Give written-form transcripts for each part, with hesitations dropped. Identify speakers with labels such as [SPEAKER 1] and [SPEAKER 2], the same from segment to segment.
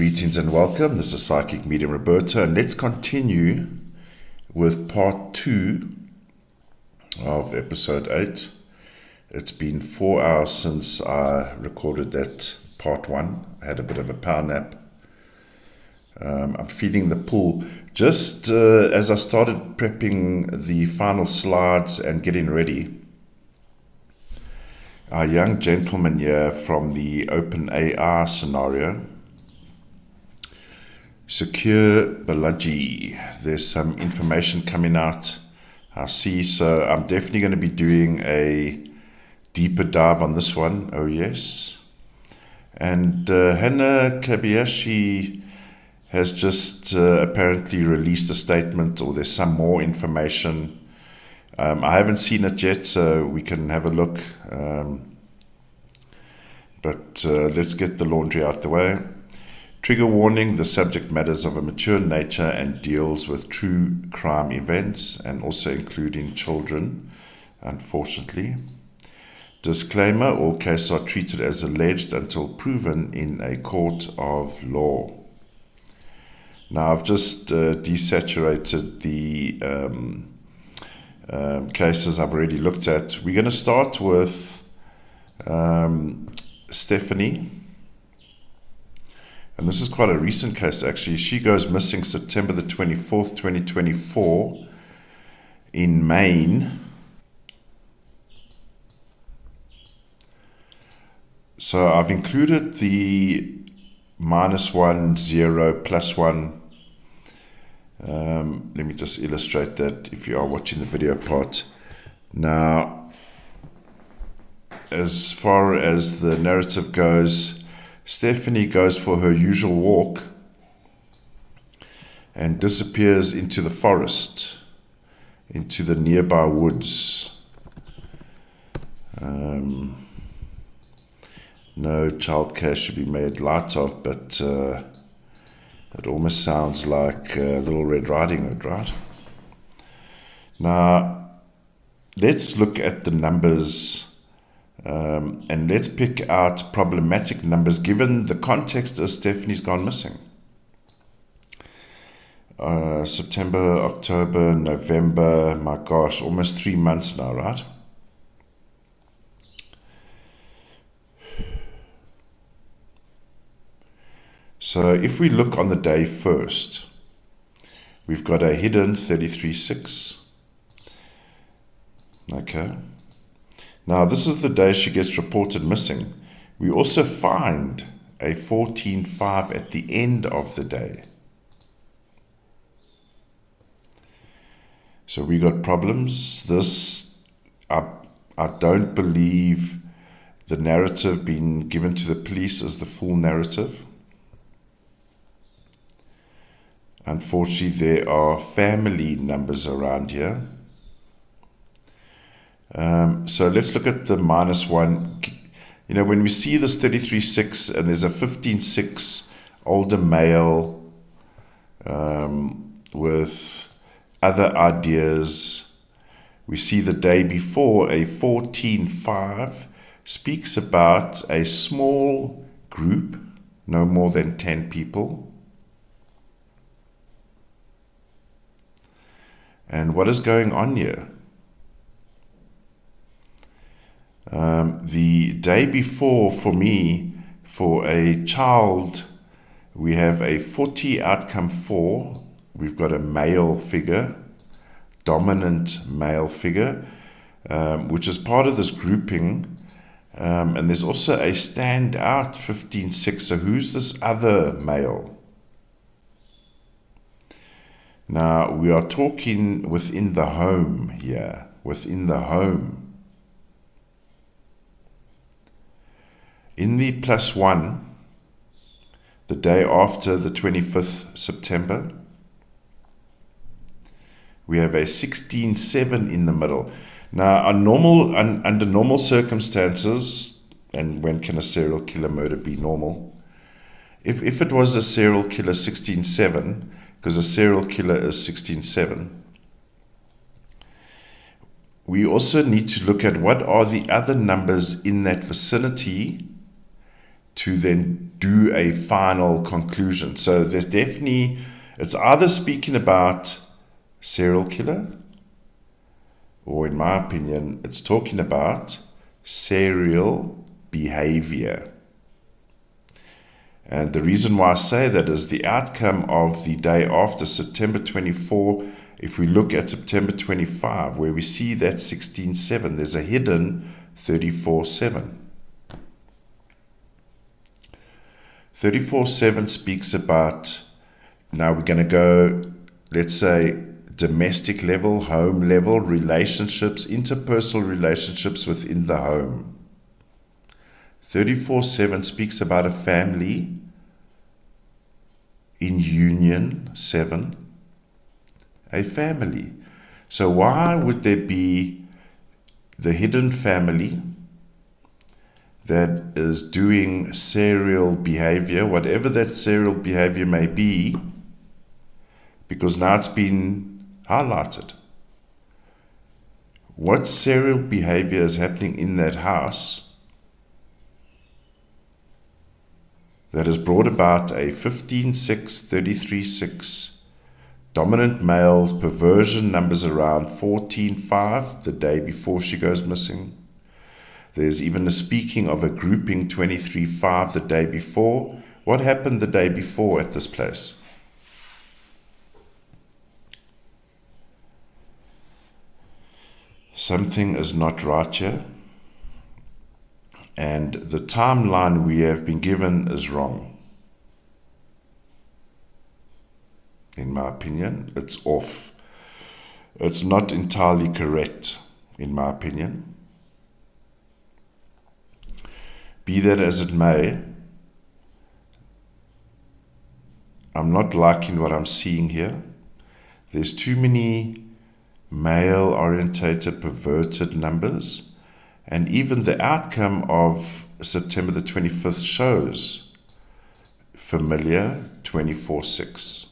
[SPEAKER 1] Greetings and welcome. This is Psychic Medium Roberto, and let's continue with part 2 of episode 8. It's been 4 hours since I recorded that part 1. I had a bit of a power nap. I'm feeling the pull. Just as I started prepping the final slides and getting ready, our young gentleman here from the OpenAI scenario, Secure Balaji, there's some information coming out, I see, so I'm definitely going to be doing a deeper dive on this one. Oh yes. And Hannah Kabayashi has just apparently released a statement, or there's some more information. I haven't seen it yet, so we can have a look, but let's get the laundry out the way. Trigger warning: the subject matters of a mature nature and deals with true crime events and also including children, unfortunately. Disclaimer: all cases are treated as alleged until proven in a court of law. Now, I've just desaturated the cases I've already looked at. We're going to start with Stephanie. And this is quite a recent case, actually. She goes missing September the 24th, 2024 in Maine. So I've included the -1, 0, +1. Let me just illustrate that if you are watching the video part. Now, as far as the narrative goes, Stephanie goes for her usual walk and disappears into the forest, into the nearby woods. No childcare should be made light of, but it almost sounds like Little Red Riding Hood, right? Now, let's look at the numbers. And let's pick out problematic numbers given the context as Stephanie's gone missing. September, October, November, my gosh, almost 3 months now, right? So if we look on the day first, we've got a hidden 33.6. Okay. Now, this is the day she gets reported missing. We also find a 14.5 at the end of the day. So we got problems. This, I don't believe the narrative being given to the police is the full narrative. Unfortunately, there are family numbers around here. So let's look at the -1. You know, when we see this 33.6 and there's a 15.6 older male with other ideas, we see the day before a 14.5 speaks about a small group, no more than 10 people. And what is going on here? The day before, for me, for a child, we have a 40 outcome 4. We've got a male figure, dominant male figure, which is part of this grouping. And there's also a standout 15.6. So who's this other male? Now, we are talking within the home here, within the home. In the +1, the day after the 25th September, we have a 16.7 in the middle. Now, under normal circumstances, and when can a serial killer murder be normal? If it was a serial killer 16.7, because a serial killer is 16.7, we also need to look at what are the other numbers in that vicinity to then do a final conclusion. So there's definitely, it's either speaking about serial killer, or in my opinion, it's talking about serial behavior. And the reason why I say that is the outcome of the day after September 24. If we look at September 25, where we see that 16-7, there's a hidden 34-7. 34-7 speaks about, now we're going to go, let's say, domestic level, home level, relationships, interpersonal relationships within the home. 34-7 speaks about a family in union, 7, a family. So why would there be the hidden family that is doing serial behavior, whatever that serial behavior may be, because now it's been highlighted. What serial behavior is happening in that house that has brought about a 15-6, 33-6, dominant males, perversion numbers around 14-5 the day before she goes missing. There's even a speaking of a grouping 23-5 the day before. What happened the day before at this place? Something is not right here. And the timeline we have been given is wrong. In my opinion, it's off. It's not entirely correct, in my opinion. Be that as it may, I'm not liking what I'm seeing here. There's too many male-orientated, perverted numbers. And even the outcome of September the 25th shows familiar 24-6.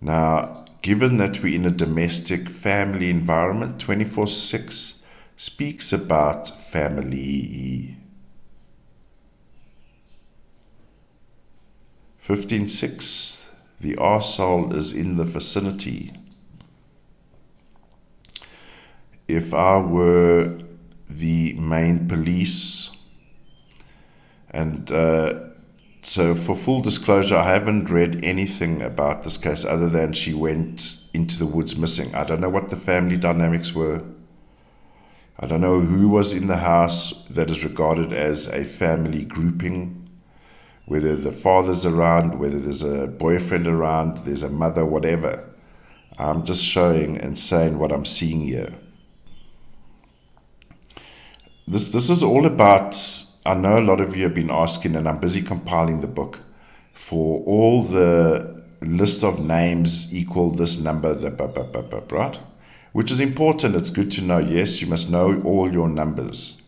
[SPEAKER 1] Now, given that we're in a domestic family environment, 24-6 speaks about family. 15-6, the arsehole is in the vicinity. If I were the main police, and so for full disclosure, I haven't read anything about this case other than she went into the woods missing. I don't know what the family dynamics were. I don't know who was in the house that is regarded as a family grouping, whether the father's around, whether there's a boyfriend around, there's a mother, whatever. I'm just showing and saying what I'm seeing here. This is all about, I know a lot of you have been asking, and I'm busy compiling the book, for all the list of names equal this number, right? Which is important, it's good to know. Yes, you must know all your numbers.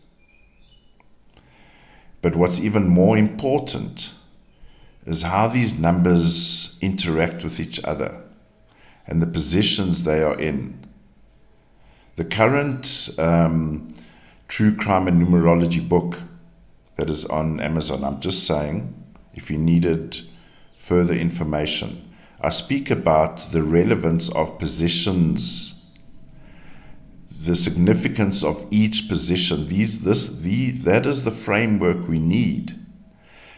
[SPEAKER 1] But what's even more important is how these numbers interact with each other and the positions they are in. The current True Crime and Numerology book that is on Amazon, I'm just saying, if you needed further information, I speak about the relevance of positions, the significance of each position. That is the framework we need.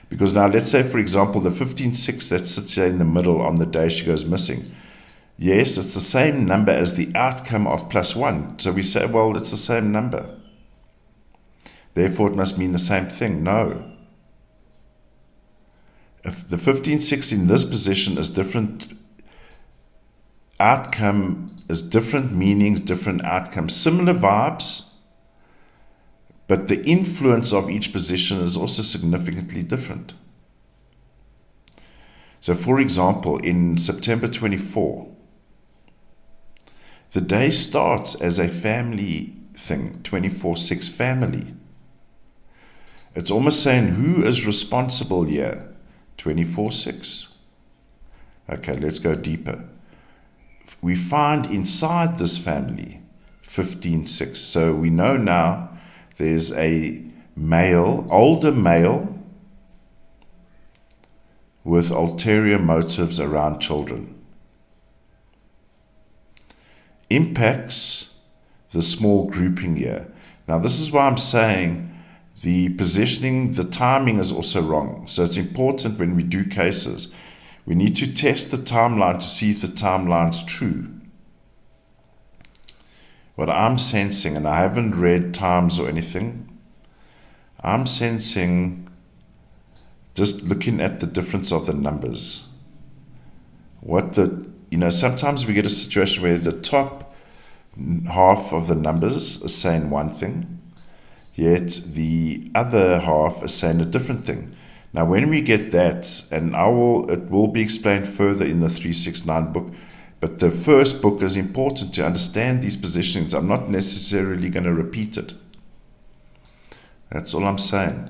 [SPEAKER 1] Because now, let's say, for example, the 15-6 that sits here in the middle on the day she goes missing. Yes, it's the same number as the outcome of +1. So we say, well, it's the same number. Therefore, it must mean the same thing. No. If the 15-6 in this position is different, outcome is different meanings, different outcomes, similar vibes, but the influence of each position is also significantly different. So, for example, in September 24, the day starts as a family thing, 24-6 family. It's almost saying, who is responsible here? 24-6. Okay, let's go deeper. We find inside this family 15-6. So we know now there's a older male with ulterior motives around children. Impacts the small grouping here. Now this is why I'm saying the positioning, the timing is also wrong. So it's important when we do cases, we need to test the timeline to see if the timeline's true. What I'm sensing, and I haven't read times or anything, I'm sensing, just looking at the difference of the numbers, sometimes we get a situation where the top half of the numbers is saying one thing, yet the other half is saying a different thing. Now when we get that, and it will be explained further in the 369 book, but the first book is important to understand these positionings. I'm not necessarily going to repeat it. That's all I'm saying.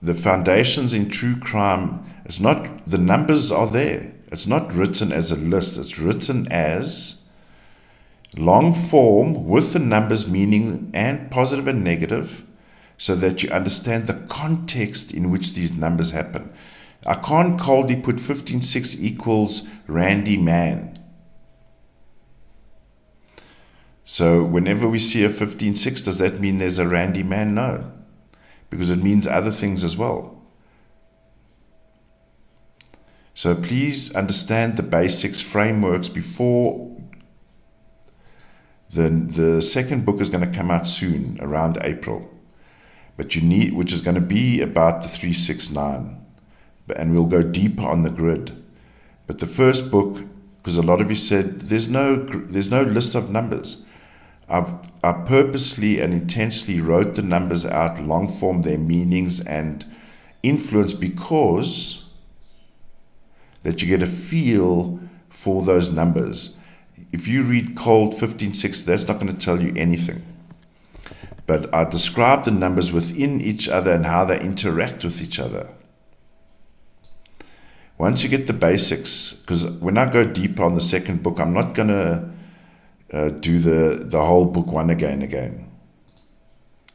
[SPEAKER 1] The foundations in true crime is not, the numbers are there. It's not written as a list. It's written as long form with the numbers meaning and positive and negative, so that you understand the context in which these numbers happen. I can't coldly put 15.6 equals Randy Man. So whenever we see a 15.6, does that mean there's a Randy Man? No, because it means other things as well. So please understand the basics, frameworks before the second book is going to come out soon, around April. But which is going to be about the 369. And we'll go deeper on the grid. But the first book, because a lot of you said there's no list of numbers. I purposely and intentionally wrote the numbers out, long form, their meanings and influence, because that you get a feel for those numbers. If you read cold 15.6, that's not going to tell you anything. But I describe the numbers within each other and how they interact with each other. Once you get the basics, because when I go deeper on the second book, I'm not going to do the whole book one again.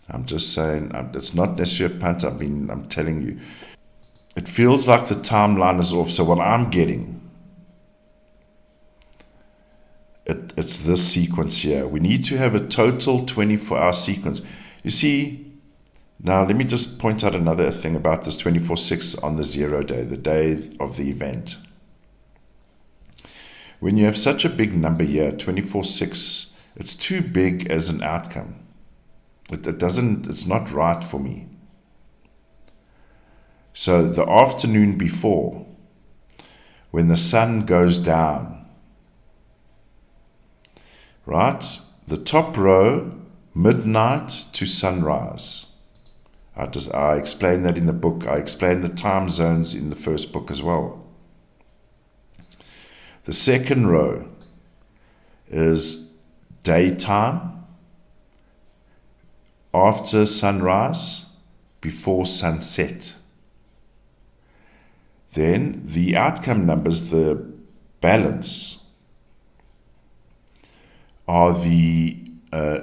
[SPEAKER 1] I'm just saying, it's not necessarily a punt. I'm telling you. It feels like the timeline is off. So what I'm getting, it's this sequence here. We need to have a total 24-hour sequence. You see, now let me just point out another thing about this 24/6 on the 0 day, the day of the event. When you have such a big number here, 24/6, it's too big as an outcome. It's not right for me. So the afternoon before, when the sun goes down, right? The top row, midnight to sunrise. I explain that in the book. I explain the time zones in the first book as well. The second row is daytime, after sunrise, before sunset. Then the outcome numbers, the balance, are the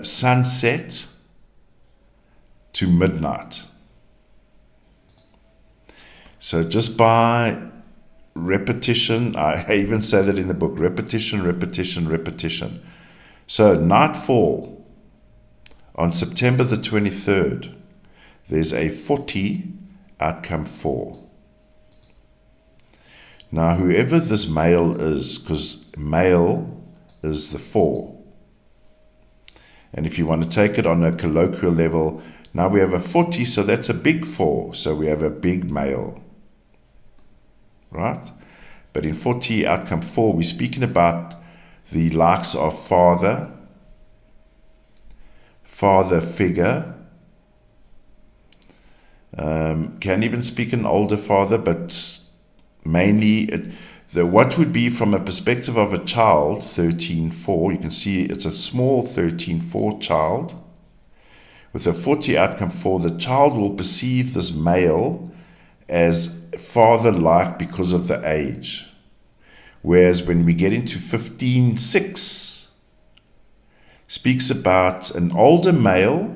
[SPEAKER 1] sunset to midnight. So just by repetition, I even say that in the book, repetition. So nightfall on September the 23rd, there's a 40 outcome 4. Now whoever this male is, because male is the 4, and if you want to take it on a colloquial level, now we have a 40, so that's a big 4. So we have a big male, right? But in 40 outcome 4, we're speaking about the likes of father figure, can even speak an older father, but mainly what would be from a perspective of a child, 13.4, you can see it's a small 13.4 child. With a 40 outcome 4, the child will perceive this male as father-like because of the age. Whereas when we get into 15.6, speaks about an older male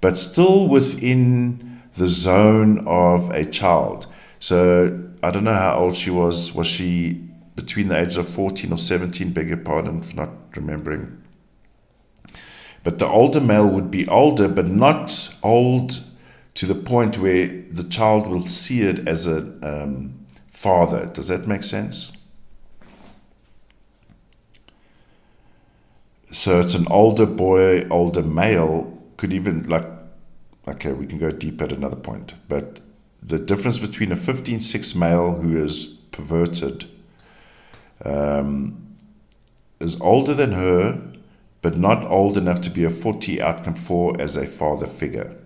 [SPEAKER 1] but still within the zone of a child. So I don't know how old she was. Was she between the ages of 14 or 17? Beg your pardon for not remembering. But the older male would be older, but not old to the point where the child will see it as a father. Does that make sense? So it's an older boy, older male, could even okay, we can go deep at another point. But the difference between a 15-6 male who is perverted is older than her, but not old enough to be a 40 outcome 4 as a father figure.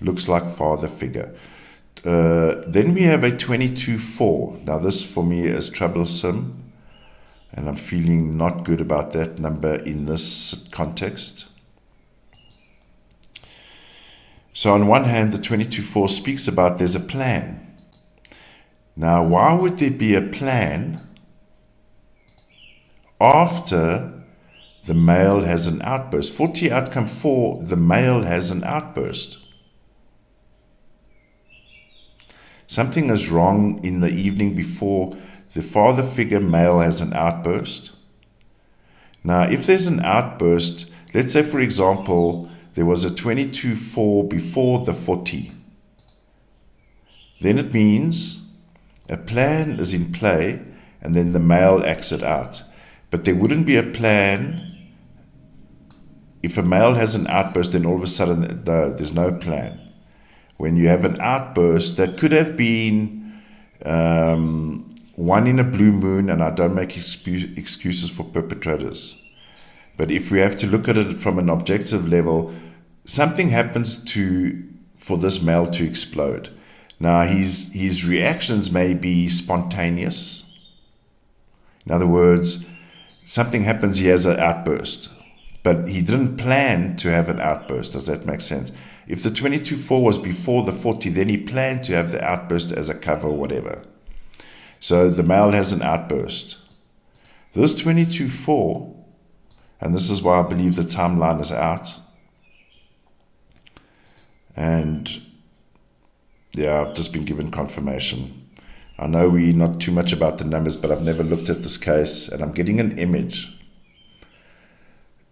[SPEAKER 1] Looks like father figure. Then we have a 22-4. Now this for me is troublesome, and I'm feeling not good about that number in this context. So on one hand, the 22-4 speaks about there's a plan. Now, why would there be a plan after the male has an outburst? 40 outcome 4, the male has an outburst. Something is wrong in the evening before the father figure male has an outburst. Now, if there's an outburst, let's say, for example, there was a 22-4 before the 40, then it means a plan is in play and then the male acts it out. But there wouldn't be a plan if a male has an outburst, then all of a sudden there's no plan. When you have an outburst, that could have been one in a blue moon, and I don't make excuses for perpetrators. But if we have to look at it from an objective level, something happens for this male to explode. Now, his reactions may be spontaneous. In other words, something happens, he has an outburst. But he didn't plan to have an outburst. Does that make sense? If the 22-4 was before the 40, then he planned to have the outburst as a cover or whatever. So the male has an outburst. This 22-4, and this is why I believe the timeline is out. And yeah, I've just been given confirmation. I know we're not too much about the numbers, but I've never looked at this case, and I'm getting an image.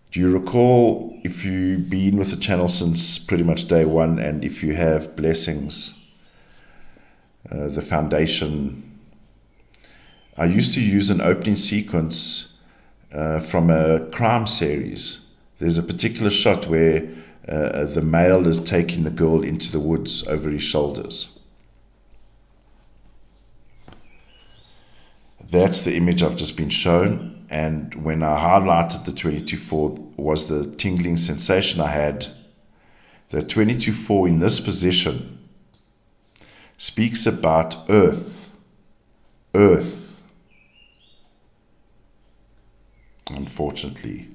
[SPEAKER 1] Do you recall, if you've been with the channel since pretty much day one, and if you have blessings, the foundation, I used to use an opening sequence from a crime series. There's a particular shot where the male is taking the girl into the woods over his shoulders. That's the image I've just been shown. And when I highlighted the 22-4 was the tingling sensation I had. The 22-4 in this position speaks about earth. Earth. Unfortunately.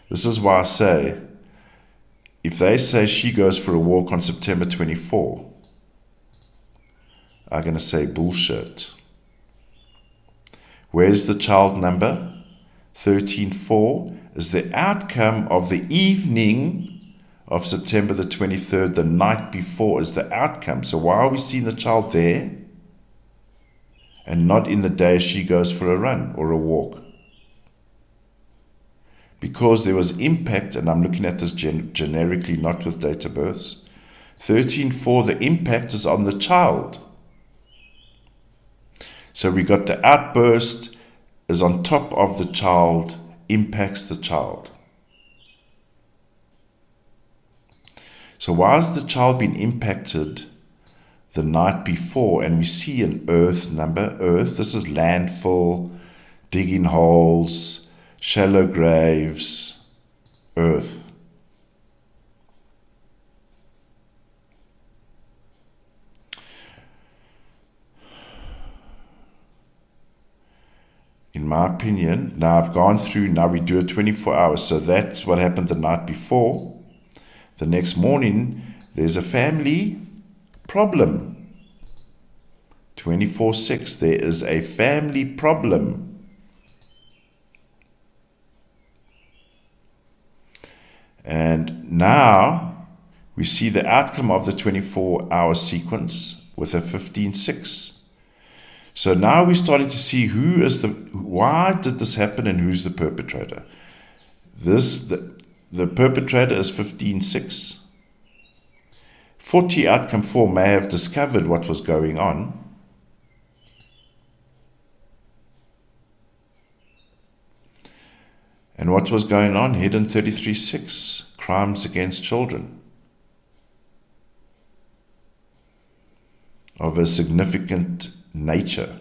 [SPEAKER 1] This is why I say, if they say she goes for a walk on September 24, I'm going to say bullshit. Where's the child number? 13-4 is the outcome of the evening of September the 23rd, the night before is the outcome. So why are we seeing the child there and not in the day she goes for a run or a walk? Because there was impact, and I'm looking at this generically, not with date of births. 13-4, the impact is on the child. So we got the outburst is on top of the child, impacts the child. So why has the child been impacted the night before? And we see an earth number. Earth, this is landfill, digging holes, shallow graves, earth. In my opinion, now I've gone through, now we do it 24 hours. So that's what happened the night before. The next morning, there's a family problem. 24/6, there is a family problem. And now we see the outcome of the 24-hour sequence with a 15-6. So now we're starting to see why did this happen and who's the perpetrator. The perpetrator is 15-6. 40 outcome 4 may have discovered what was going on. And what was going on? Hidden 33-6, crimes against children of a significant nature.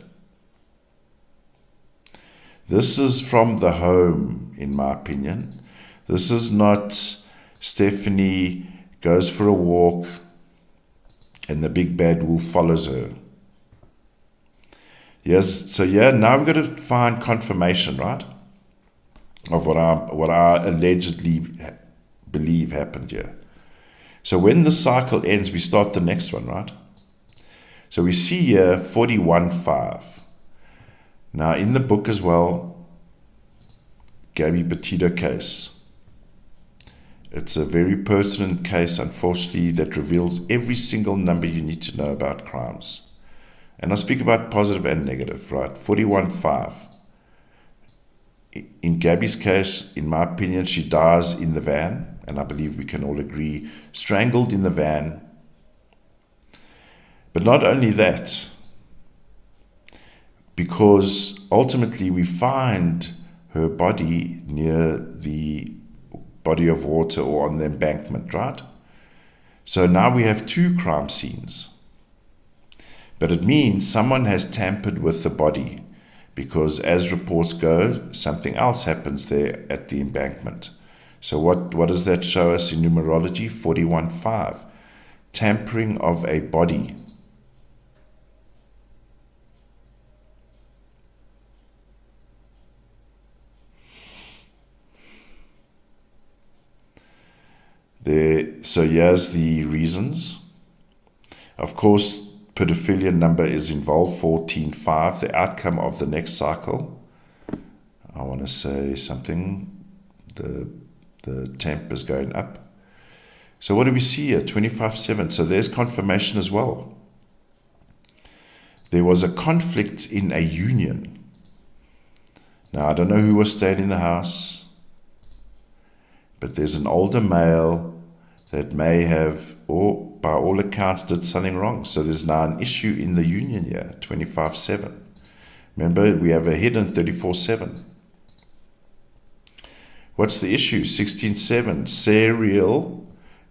[SPEAKER 1] This is from the home, in my opinion. This is not Stephanie goes for a walk and the big bad wolf follows her. Yes, so yeah, now we've got to find confirmation, right, of what I allegedly believe happened here. So when the cycle ends, we start the next one, right? So we see here 41-5. Now in the book as well, Gabby Petito case. It's a very pertinent case, unfortunately, that reveals every single number you need to know about crimes. And I speak about positive and negative, right? 41-5. In Gabby's case, in my opinion, she dies in the van, and I believe we can all agree, strangled in the van. But not only that, because ultimately we find her body near the body of water or on the embankment, right? So now we have 2 crime scenes. But it means someone has tampered with the body, because as reports go, something else happens there at the embankment. So what does that show us in numerology? 41-5. Tampering of a body. So here's the reasons. Of course, pedophilia number is involved, 14-5, the outcome of the next cycle. I want to say something. The temp is going up. So what do we see here? 25-7. So there's confirmation as well. There was a conflict in a union. Now, I don't know who was staying in the house, but there's an older male that may have, or by all accounts, did something wrong. So there's now an issue in the union here, 25-7. Remember, we have a hidden 34-7. What's the issue? 16-7, serial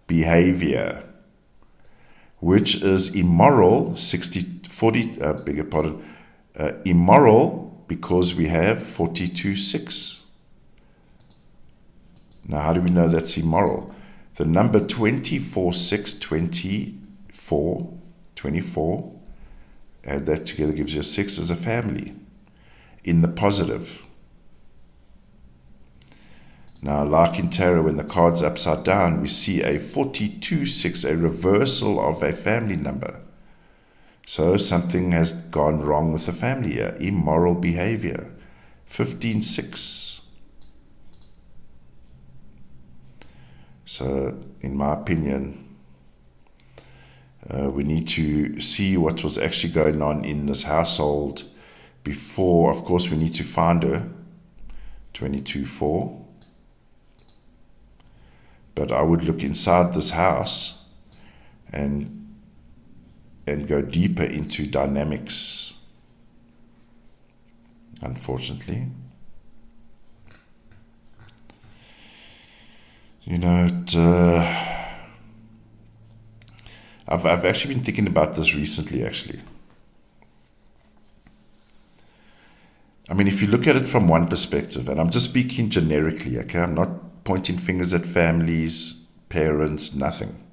[SPEAKER 1] behavior, which is immoral, immoral because we have 42-6. Now, how do we know that's immoral? The number 24-6, 24, add that together gives you a 6 as a family, in the positive. Now, like in tarot, when the card's upside down, we see a 42-6, a reversal of a family number. So something has gone wrong with the family here. Immoral behavior. 15-6. So, in my opinion, we need to see what was actually going on in this household before. Of course, we need to find her. 22-4. But I would look inside this house and go deeper into dynamics, unfortunately. You know, I've actually been thinking about this recently, actually. I mean, if you look at it from one perspective, and I'm just speaking generically, okay? I'm not pointing fingers at families, parents, nothing.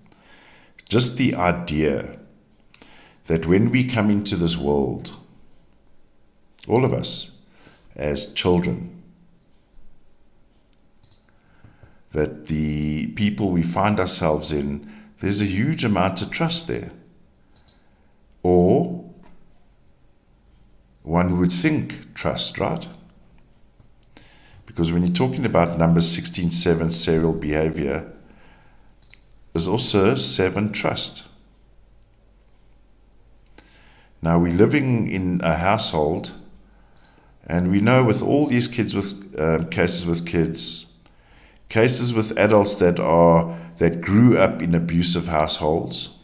[SPEAKER 1] Just the idea that when we come into this world, all of us, as children, that the people we find ourselves in, there's a huge amount of trust there. Or one would think trust, right? Because when you're talking about number 16, 7, serial behavior, there's also 7, trust. Now, we're living in a household, and we know with all these kids with cases with kids, cases with adults that grew up in abusive households,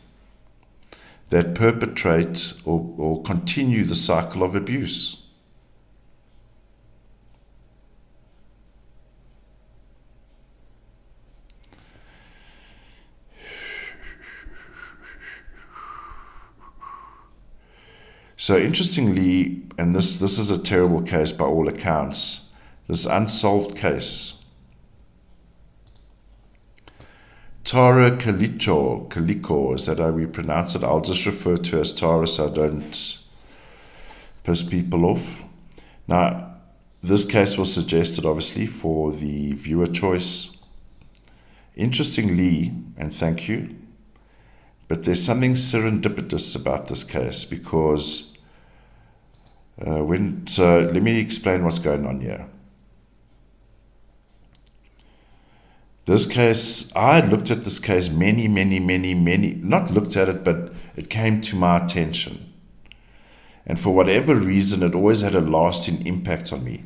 [SPEAKER 1] that perpetrate or continue the cycle of abuse. So interestingly, and this is a terrible case by all accounts, this unsolved case, Tara Calico, is that how we pronounce it? I'll just refer to her as Tara so I don't piss people off. Now, this case was suggested obviously for the viewer choice. Interestingly, and thank you, but there's something serendipitous about this case because so let me explain what's going on here. This case, I looked at this case many, not looked at it, but it came to my attention. And for whatever reason, it always had a lasting impact on me.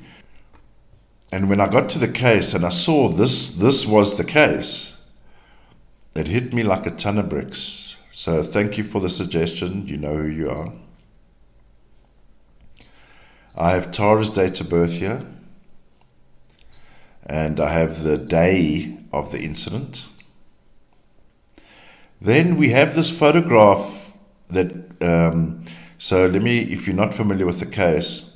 [SPEAKER 1] And when I got to the case and I saw this was the case, it hit me like a ton of bricks. So thank you for the suggestion. You know who you are. I have Tara's date of birth here. And I have the day of the incident. Then we have this photograph that, so let me, if you're not familiar with the case,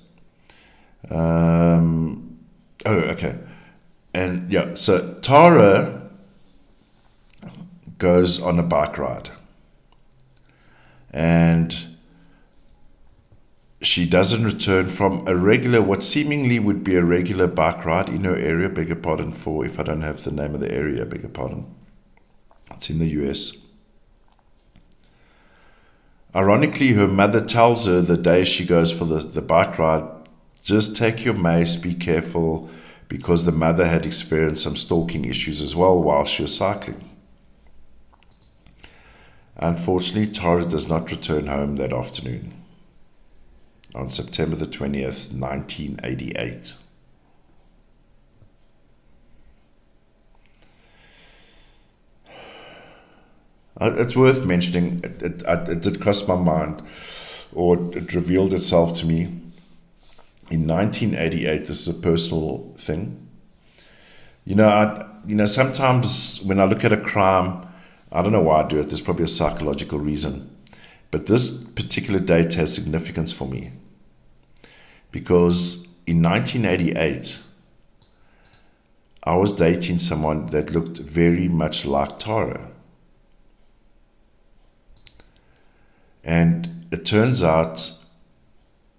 [SPEAKER 1] okay. And yeah, so Tara goes on a bike ride. And she doesn't return from a regular, what seemingly would be a regular bike ride in her area, beg your pardon for if I don't have the name of the area, beg your pardon. It's in the US. Ironically, her mother tells her the day she goes for the bike ride, just take your mace, be careful, because the mother had experienced some stalking issues as well while she was cycling. Unfortunately, Tara does not return home that afternoon. On September the 20th, 1988. It's worth mentioning, it did cross my mind, or it revealed itself to me. In 1988, this is a personal thing. Sometimes when I look at a crime, I don't know why I do it, there's probably a psychological reason. But this particular date has significance for me. Because in 1988, I was dating someone that looked very much like Tara. And it turns out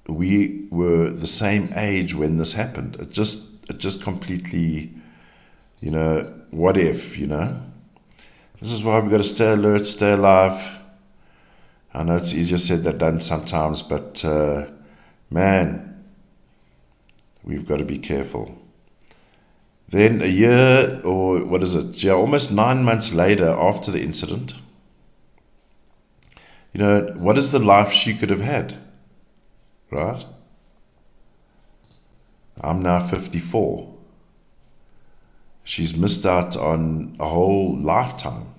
[SPEAKER 1] we were the same age when this happened. It just completely, what if, This is why we've got to stay alert, stay alive. I know it's easier said than done sometimes, but man, we've got to be careful. Then a year, or what is it? Yeah, almost 9 months later after the incident, what is the life she could have had, right? I'm now 54. She's missed out on a whole lifetime.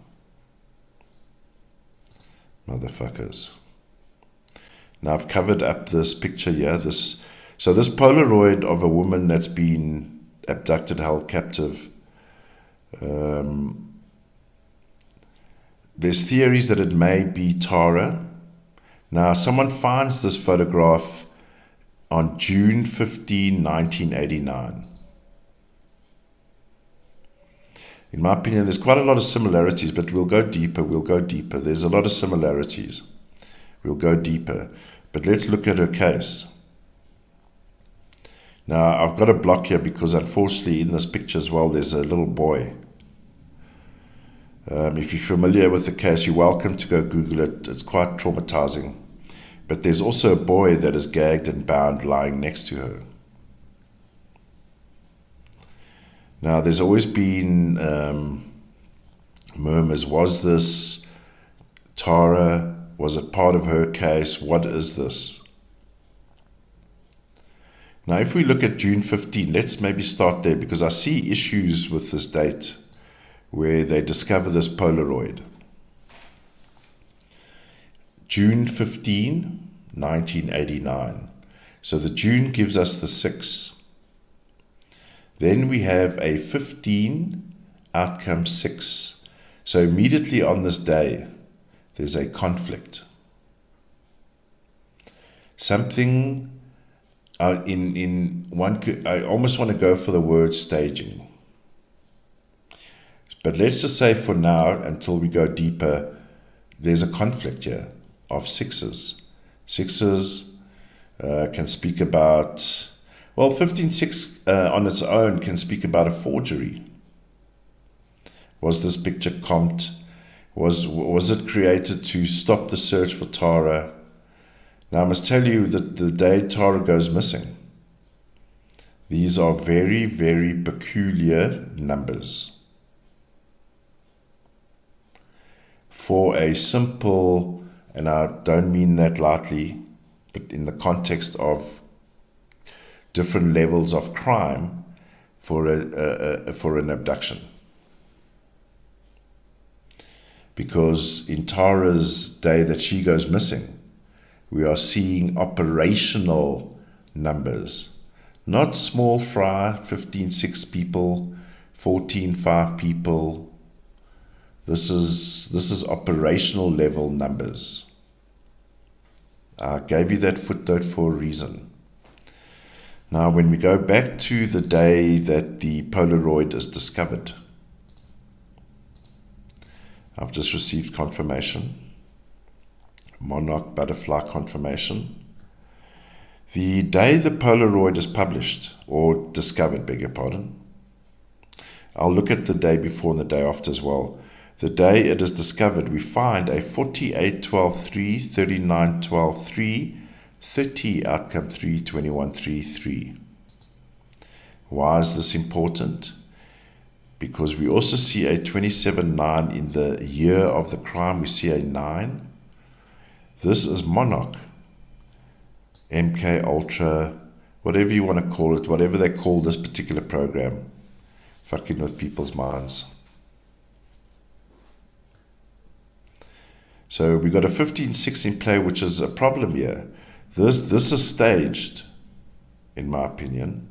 [SPEAKER 1] Motherfuckers. Now I've covered up this picture here. So this Polaroid of a woman that's been abducted, held captive. There's theories that it may be Tara. Now someone finds this photograph on June 15, 1989. In my opinion, there's quite a lot of similarities, but we'll go deeper. There's a lot of similarities. We'll go deeper. But let's look at her case. Now, I've got a block here because unfortunately in this picture as well, there's a little boy. If you're familiar with the case, you're welcome to go Google it. It's quite traumatizing. But there's also a boy that is gagged and bound lying next to her. Now, there's always been murmurs. Was this Tara? Was it part of her case? What is this? Now, if we look at June 15, let's maybe start there, because I see issues with this date where they discover this Polaroid. June 15, 1989. So the June gives us the 6. Then we have a 15, outcome 6. So immediately on this day, there's a conflict. Something I almost want to go for the word staging. But let's just say for now, until we go deeper, there's a conflict here of 6s. 6s can speak about, 15-6 on its own can speak about a forgery. Was this picture comped? Was it created to stop the search for Tara? Now I must tell you that the day Tara goes missing, these are very, very peculiar numbers. For a simple, and I don't mean that lightly, but in the context of different levels of crime, for an abduction. Because in Tara's day that she goes missing, we are seeing operational numbers, not small fry, 15-6 people, 14-5 people. This is operational level numbers. I gave you that footnote for a reason. Now, when we go back to the day that the Polaroid is discovered, I've just received confirmation, monarch butterfly confirmation. The day the Polaroid is published, or discovered, beg your pardon, I'll look at the day before and the day after as well. The day it is discovered, we find a 48-12-3, 39-12-3, 30, outcome 3, 21-3-3. Why is this important? Because we also see a 27-9 in the year of the crime. We see a 9. This is monarch, MK Ultra, whatever you want to call it, whatever they call this particular program, fucking with people's minds. So we got a 15-6 in play, which is a problem here. This is staged, in my opinion.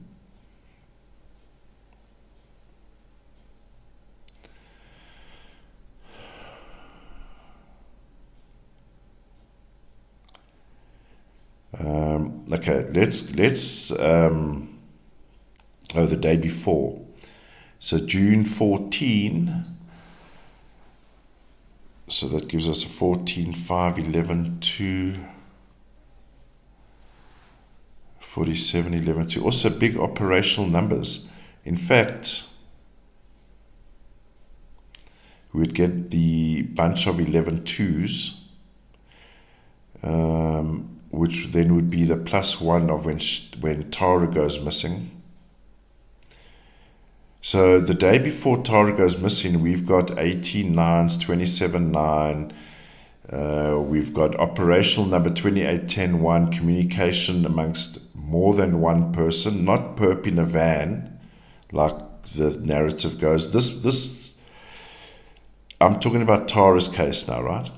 [SPEAKER 1] Okay, let's the day before. So June 14. So that gives us a 14, 5, 11, 2, 47, 11, 2. Also big operational numbers. In fact, we would get the bunch of 11 twos, which then would be the +1 of when Tara goes missing. So the day before Tara goes missing, we've got 18 9s, 27 9. We've got operational number 28 10 1, communication amongst more than one person, not perp in a van, like the narrative goes. This I'm talking about Tara's case now, right?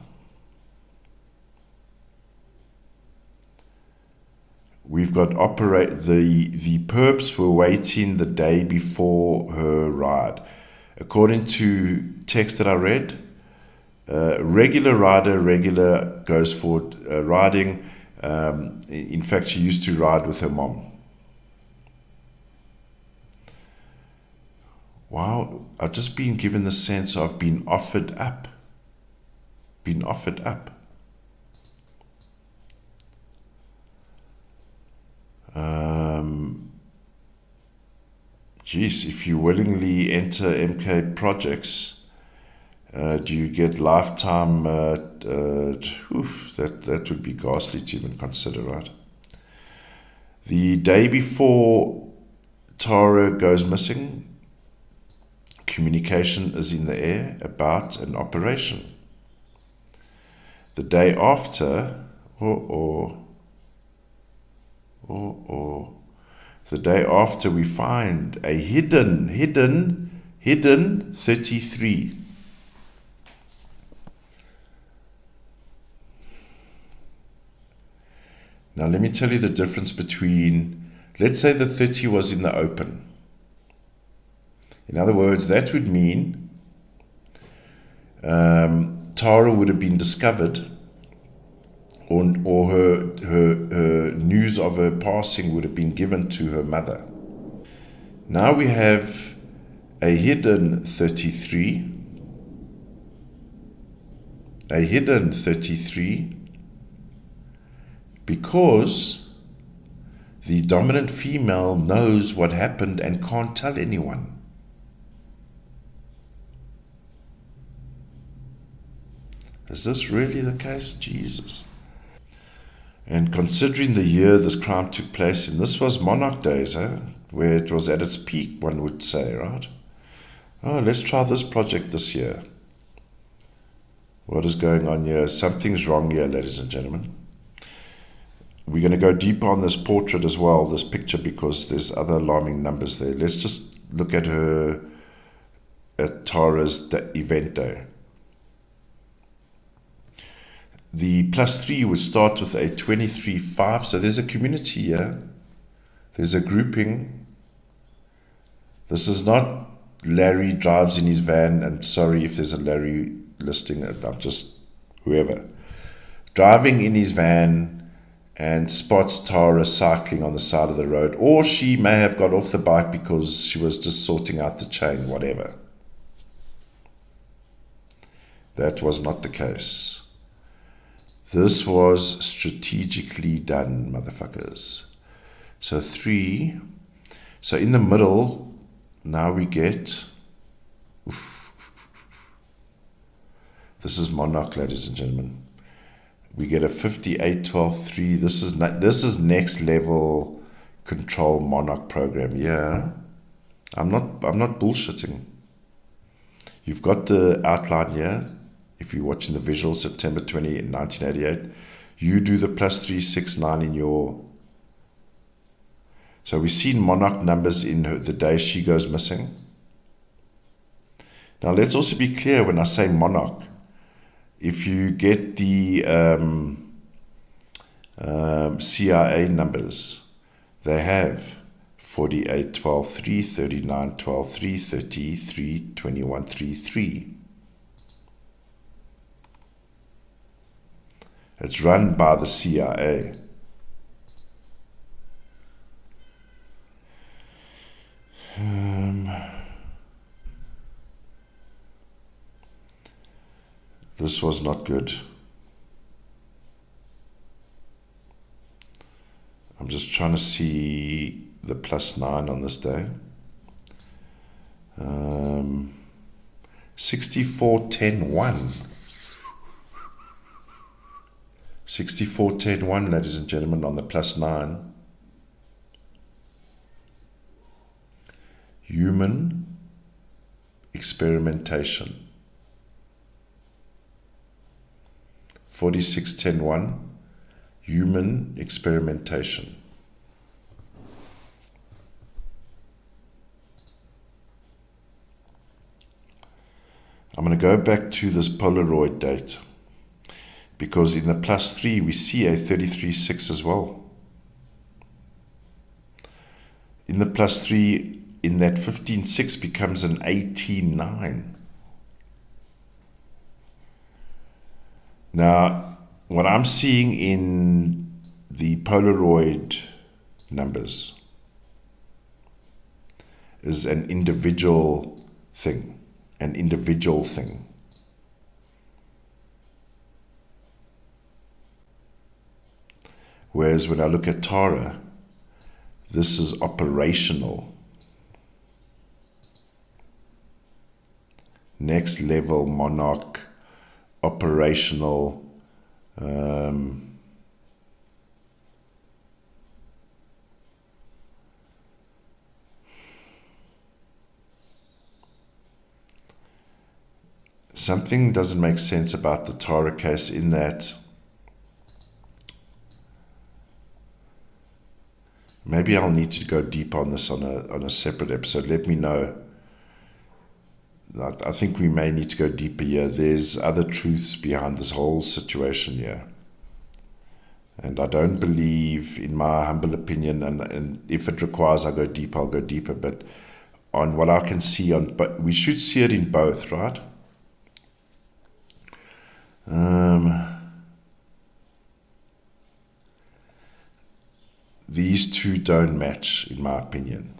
[SPEAKER 1] We've got the perps were waiting the day before her ride. According to text that I read, regular goes for riding. In fact, she used to ride with her mom. Wow, I've just been given the sense of being offered up. If you willingly enter MK projects, do you get lifetime? That would be ghastly to even consider, right? The day before Tara goes missing, Communication is in the air about an operation. The day after, the day after we find a hidden 33. Now let me tell you the difference between, let's say the 30 was in the open. In other words, that would mean Tara would have been discovered, or her news of her passing would have been given to her mother. Now we have a hidden 33, because the dominant female knows what happened and can't tell anyone. Is this really the case? Jesus. And considering the year this crime took place in, this was monarch days, where it was at its peak, one would say, right? Oh, let's try this project this year. What is going on here? Something's wrong here, ladies and gentlemen. We're going to go deeper on this portrait as well, this picture, because there's other alarming numbers there. Let's just look at her, at Tara's event day. The +3 would start with a 23-5, so there's a community here. There's a grouping. This is not Larry drives in his van, and sorry if there's a Larry listing, I'm just whoever. Driving in his van and spots Tara cycling on the side of the road, or she may have got off the bike because she was just sorting out the chain, whatever. That was not the case. This was strategically done, motherfuckers. So 3. So in the middle, now we get... This is monarch, ladies and gentlemen. We get a 58-12-3. This is next level control monarch program. Yeah, I'm not bullshitting. You've got the outline here. If you're watching the visual, September 20, 1988, you do the +369 in your... So we've seen monarch numbers in the day she goes missing. Now let's also be clear when I say monarch. If you get the CIA numbers, they have 48-12-3, 39-12-3, 33, 21-3-3. It's run by the CIA. This was not good. I'm just trying to see the +9 on this day. 64-10-1. 64-10-1, ladies and gentlemen, on the +9. Human experimentation. 46-10-1, human experimentation. I'm going to go back to this Polaroid date, because in the +3 we see a 33-6 as well. In the +3, in that 15-6 becomes an 18-9. Now, what I'm seeing in the Polaroid numbers is an individual thing. Whereas when I look at Tara, this is operational. Next level monarch, operational. something doesn't make sense about the Tara case in that maybe I'll need to go deep on this on a separate episode. Let me know. I think we may need to go deeper here. There's other truths behind this whole situation here. And I don't believe, in my humble opinion, and if it requires I go deep, I'll go deeper. But on what I can see, but we should see it in both, right? These two don't match, in my opinion.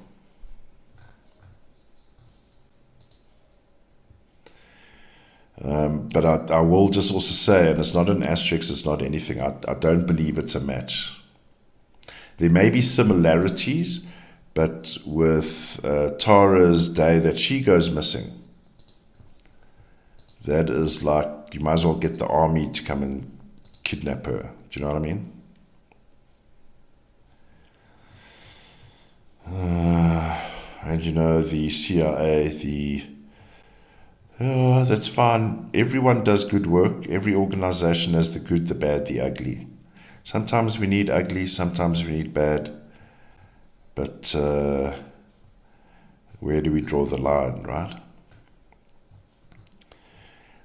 [SPEAKER 1] But I will just also say, and it's not an asterisk, it's not anything, I don't believe it's a match. There may be similarities, but with Tara's day that she goes missing, that is like, you might as well get the army to come and kidnap her. Do you know what I mean? And you know, the CIA, that's fine. Everyone does good work. Every organization has the good, the bad, the ugly. Sometimes we need ugly, sometimes we need bad. But where do we draw the line, right?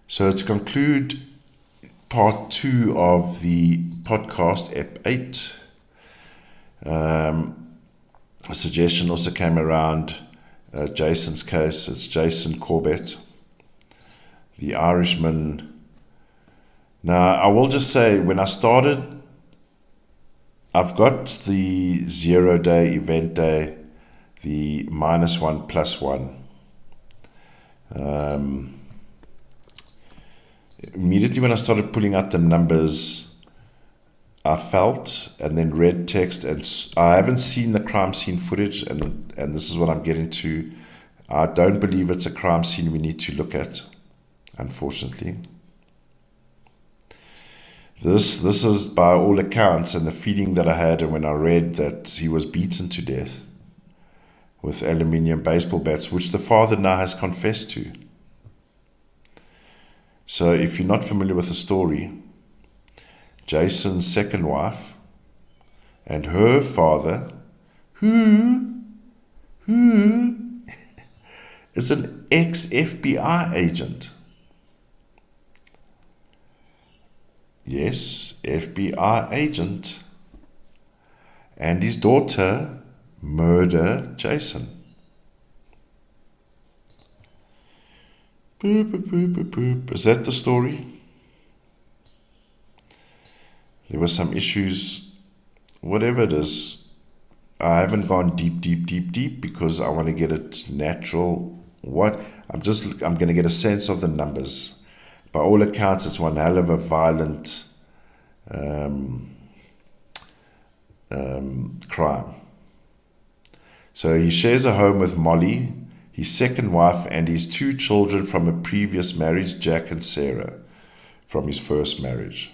[SPEAKER 1] So to conclude part 2 of the podcast, Ep8, a suggestion also came around Jason's case. It's Jason Corbett, the Irishman. Now, I will just say, when I started, I've got the 0-day, event day, the -1, +1. Immediately when I started pulling out the numbers, I felt and then read text, and I haven't seen the crime scene footage, and this is what I'm getting to. I don't believe it's a crime scene we need to look at, unfortunately. This is, by all accounts, and the feeling that I had, and when I read that he was beaten to death with aluminium baseball bats, which the father now has confessed to. So if you're not familiar with the story, Jason's second wife and her father, who is an ex-FBI agent. Yes, FBI agent. And his daughter murder Jason. Boop, boop, boop, boop, boop. Is that the story? There were some issues, whatever it is. I haven't gone deep because I want to get it natural. I'm going to get a sense of the numbers. By all accounts, it's one hell of a violent crime. So he shares a home with Molly, his second wife, and his 2 children from a previous marriage, Jack and Sarah, from his first marriage.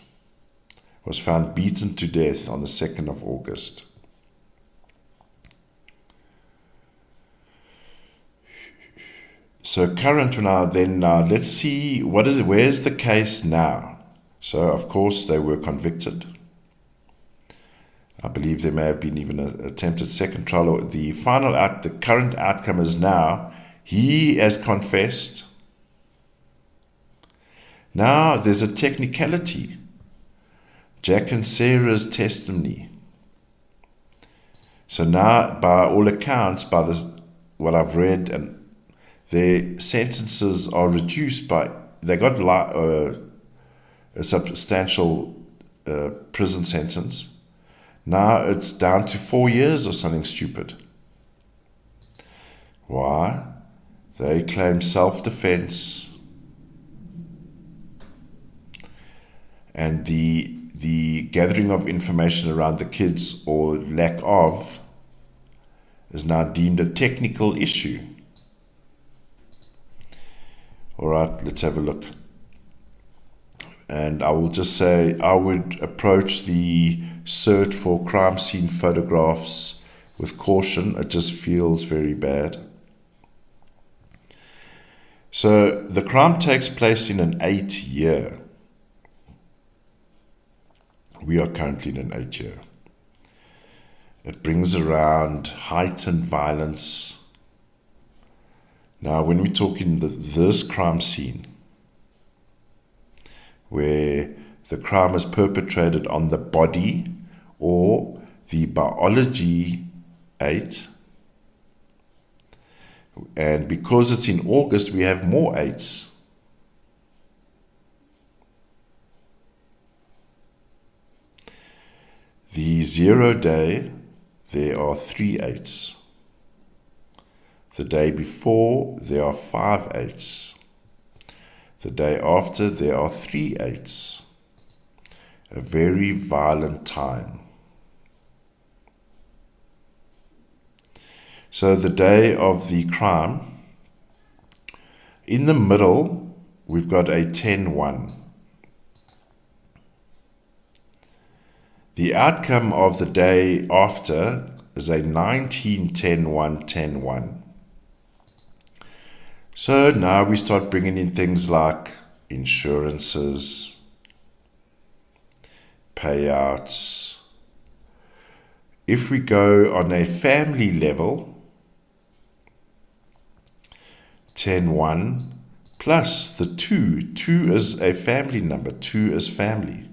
[SPEAKER 1] Was found beaten to death on the 2nd of August. So current now, let's see, where's the case now? So of course they were convicted. I believe there may have been even an attempted second trial. The current outcome is now, he has confessed. Now there's a technicality. Jack and Sarah's testimony. So now, by all accounts, what I've read, and their sentences are reduced they got a substantial prison sentence. Now it's down to 4 years or something stupid. Why? They claim self-defense, and the gathering of information around the kids, or lack of, is now deemed a technical issue. All right, let's have a look. And I will just say, I would approach the search for crime scene photographs with caution. It just feels very bad. So the crime takes place in an 8 year. We are currently in an 8 year. It brings around heightened violence. Now, when we talk in this crime scene, where the crime is perpetrated on the body or the biology 8, and because it's in August, we have more 8s. The 0 day, there are 3 8s. The day before, there are 5 8s. The day after, there are 3 8s. A very violent time. So the day of the crime, in the middle, we've got a 10-1. The outcome of the day after is a 19-10-1-10-1. So now we start bringing in things like insurances, payouts. If we go on a family level, 10-1 plus the 2. 2 is a family number. 2 is family.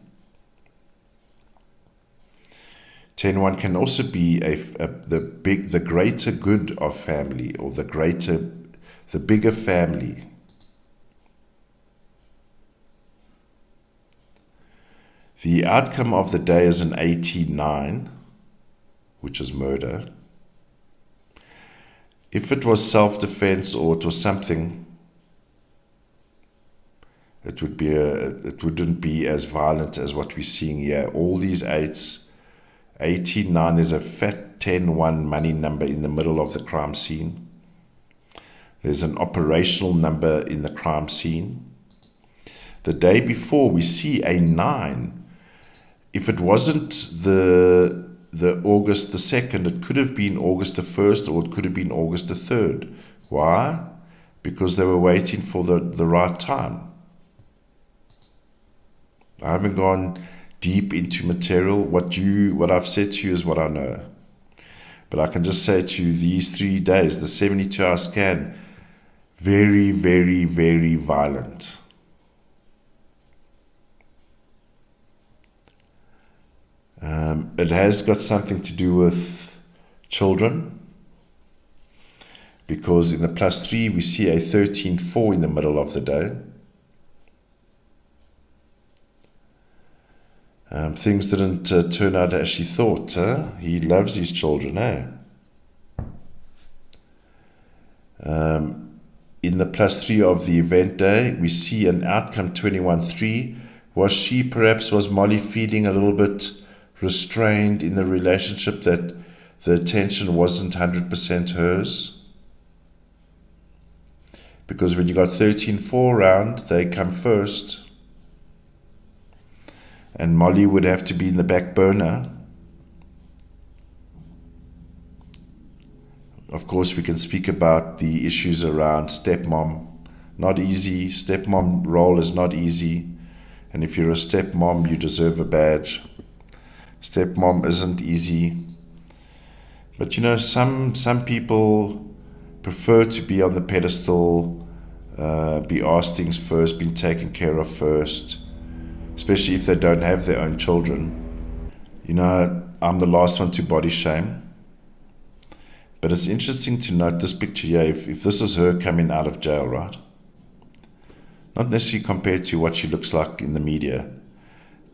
[SPEAKER 1] 10-1 can also be the greater good of family, or the bigger family. The outcome of the day is an 18-9, which is murder. If it was self-defense or it was something, it wouldn't be as violent as what we're seeing here. All these 8s, 18-9, there's a fat 10-1 money number in the middle of the crime scene. There's an operational number in the crime scene. The day before, we see a 9. If it wasn't the August the 2nd, it could have been August the 1st, or it could have been August the 3rd. Why? Because they were waiting for the right time. I haven't gone deep into material. What I've said to you is what I know. But I can just say to you, these 3 days, the 72-hour scan, very, very, very violent. It has got something to do with children, because in the +3 we see a 13-4 in the middle of the day. Things didn't turn out as she thought. He loves his children. In the +3 of the event day, we see an outcome 21-3. Was Molly feeling a little bit restrained in the relationship, that the attention wasn't 100% hers? Because when you got 13-4 around, they come first. And Molly would have to be in the back burner. Of course, we can speak about the issues around stepmom. Not easy. Stepmom role is not easy. And if you're a stepmom, you deserve a badge. Stepmom isn't easy. But some people prefer to be on the pedestal, be asked things first, being taken care of first, especially if they don't have their own children. I'm the last one to body shame. But it's interesting to note this picture here, if this is her coming out of jail, right? Not necessarily compared to what she looks like in the media.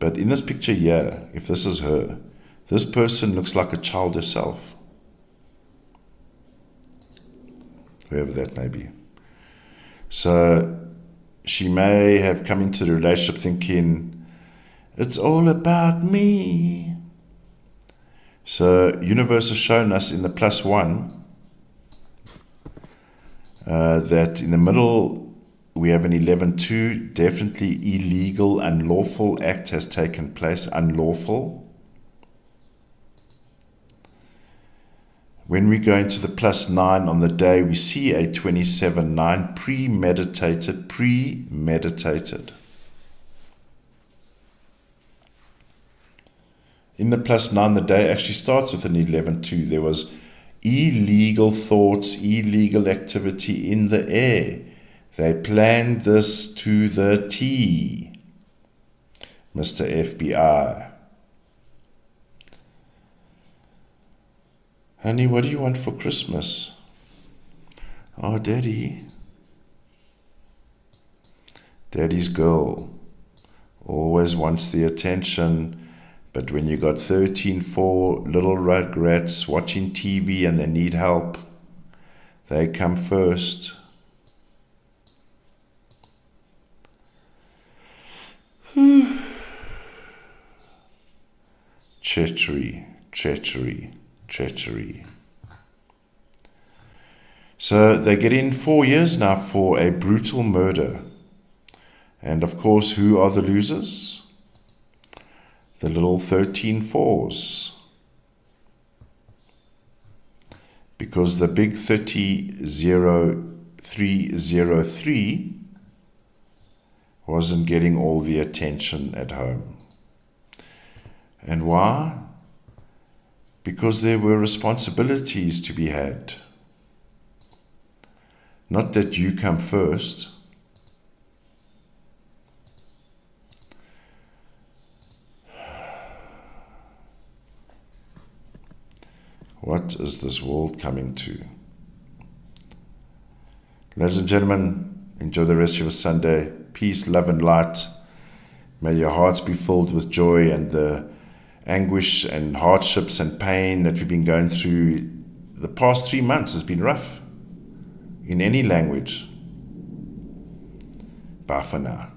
[SPEAKER 1] But in this picture here, if this is her, this person looks like a child herself. Whoever that may be. So she may have come into the relationship thinking, it's all about me. So universe has shown us in the +1 that in the middle we have an 11-2, definitely illegal, unlawful act has taken place, unlawful. When we go into the +9 on the day, we see a 27-9, premeditated. In the +9, the day actually starts with an 11-2. There was illegal thoughts, illegal activity in the air. They planned this to the T, Mr. FBI. Honey, what do you want for Christmas? Oh, Daddy. Daddy's girl always wants the attention, but when you got 13-4 little rugrats watching TV and they need help, they come first. Treachery. So they get in 4 years now for a brutal murder. And of course, who are the losers? The little 13-4s. Because the big 30-0303 wasn't getting all the attention at home. And why? Because there were responsibilities to be had. Not that you come first. What is this world coming to? Ladies and gentlemen, enjoy the rest of your Sunday. Peace, love, and light. May your hearts be filled with joy, and the anguish and hardships and pain that we've been going through the past 3 months has been rough in any language. Bye for now.